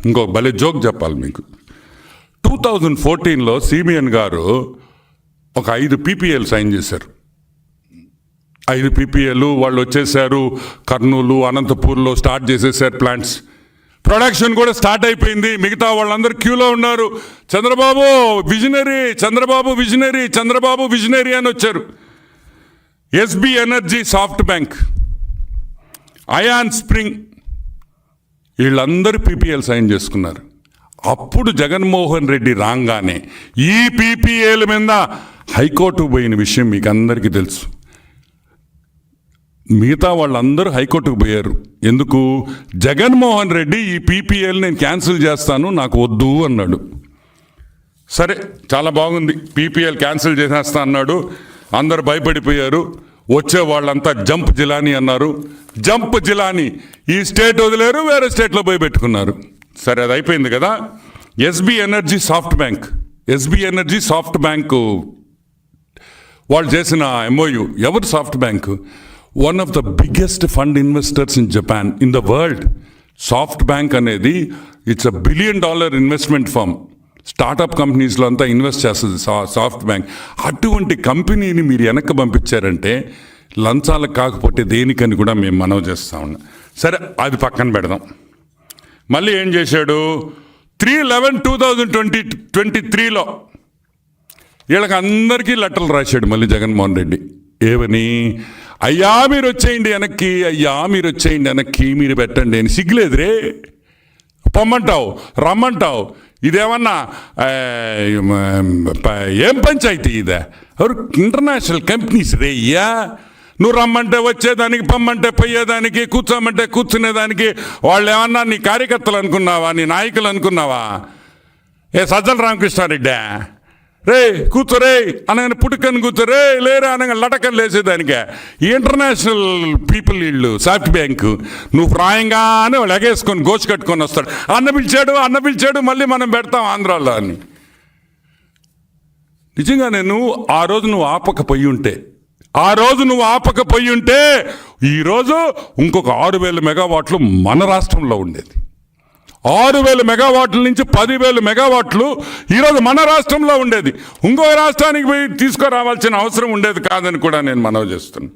ఇంకో భలే జోక్ చెప్పాలి మీకు. 2014లో సిబిఎన్ గారు ఒక 5 PPAలు సైన్ చేశారు. 5 PPAలు వాళ్ళు వచ్చేసారు. కర్నూలు, అనంతపూర్లో స్టార్ట్ చేసేసారు ప్లాంట్స్. ప్రొడక్షన్ కూడా స్టార్ట్ అయిపోయింది. మిగతా వాళ్ళందరూ క్యూలో ఉన్నారు. Chandrababu visionary, Chandrababu visionary, Chandrababu visionary అని వచ్చారు. SB energy, SoftBank, Ayana Spring వీళ్ళందరూ PPAలు సైన్ చేసుకున్నారు. అప్పుడు జగన్మోహన్ రెడ్డి రాగానే ఈ PPAల మీద హైకోర్టుకు పోయిన విషయం మీకు అందరికీ తెలుసు. మిగతా వాళ్ళందరూ హైకోర్టుకు పోయారు. ఎందుకు? జగన్మోహన్ రెడ్డి ఈ PPAలు నేను క్యాన్సిల్ చేస్తాను, నాకు వద్దు అన్నాడు. సరే, చాలా బాగుంది, PPAలు క్యాన్సిల్ చేసేస్తా అన్నాడు. అందరు భయపడిపోయారు. వచ్చే వాళ్ళంతా జంప్ జిలానీ అన్నారు. జంప్ జిలానీ ఈ స్టేట్ వదిలేరు, వేరే స్టేట్లో పోయి పెట్టుకున్నారు. సరే, అది అయిపోయింది కదా. SB energy, SoftBank, SB energy, SoftBank వాళ్ళు చేసిన MOU. ఎవరు SoftBank? One of the biggest fund investors in Japan, in the world. SoftBank అనేది it's $1 billion investment firm. Startup కంపెనీస్లో అంతా ఇన్వెస్ట్ చేస్తుంది సాఫ్ట్ బ్యాంక్. అటువంటి కంపెనీని మీరు వెనక్కి పంపించారంటే లంచాలకు కాకపోతే దేనికని కూడా మేము మనవి చేస్తా ఉన్నాం. సరే, అది పక్కన పెడదాం. మళ్ళీ ఏం చేశాడు? 3/11/2023లో వీళ్ళకి అందరికీ లెటర్లు రాశాడు మళ్ళీ జగన్మోహన్ రెడ్డి. ఏమని? అయ్యా మీరు వచ్చేయండి వెనక్కి, అయ్యా మీరు వచ్చేయండి వెనక్కి, మీరు పెట్టండి అని. సిగ్గులేదురే, పొమ్మంటావు, రమ్మంటావు. ఇదేమన్నా ఏం పంచాయతీ ఇదే? ఎవరు? ఇంటర్నేషనల్ కంపెనీస్ రే అయ్యా. నువ్వు రమ్మంటే వచ్చేదానికి, పొమ్మంటే పోయేదానికి, కూర్చోమంటే కూర్చునేదానికి. వాళ్ళు ఏమన్నా నీ కార్యకర్తలు అనుకున్నావా? నీ నాయకులు అనుకున్నావా? సజ్జల రామకృష్ణారెడ్డి రే కూర్చోరే అనగానే పుట్టుకని కూర్చోరే, లేరా అనగా లటకని లేసేదానికే. ఈ ఇంటర్నేషనల్ పీపుల్ వీళ్ళు సాఫ్ట్ బ్యాంకు. నువ్వు ప్రాయంగానే వాళ్ళు ఎగేసుకొని గోచి కట్టుకొని వస్తాడు. అన్న పిలిచాడు మళ్ళీ మనం పెడతాం ఆంధ్రాలో అని. నిజంగా నేను ఆ రోజు నువ్వు ఆపకపోయి ఉంటే ఈరోజు ఇంకొక 6,000 మెగావాట్లు మన రాష్ట్రంలో ఉండేది. 6,000 మెగావాట్ల నుంచి 10,000 మెగావాట్లు ఈరోజు మన రాష్ట్రంలో ఉండేది. ఇంకో రాష్ట్రానికి పోయి తీసుకురావాల్సిన అవసరం ఉండేది కాదని కూడా నేను మనవి చేస్తున్నాను.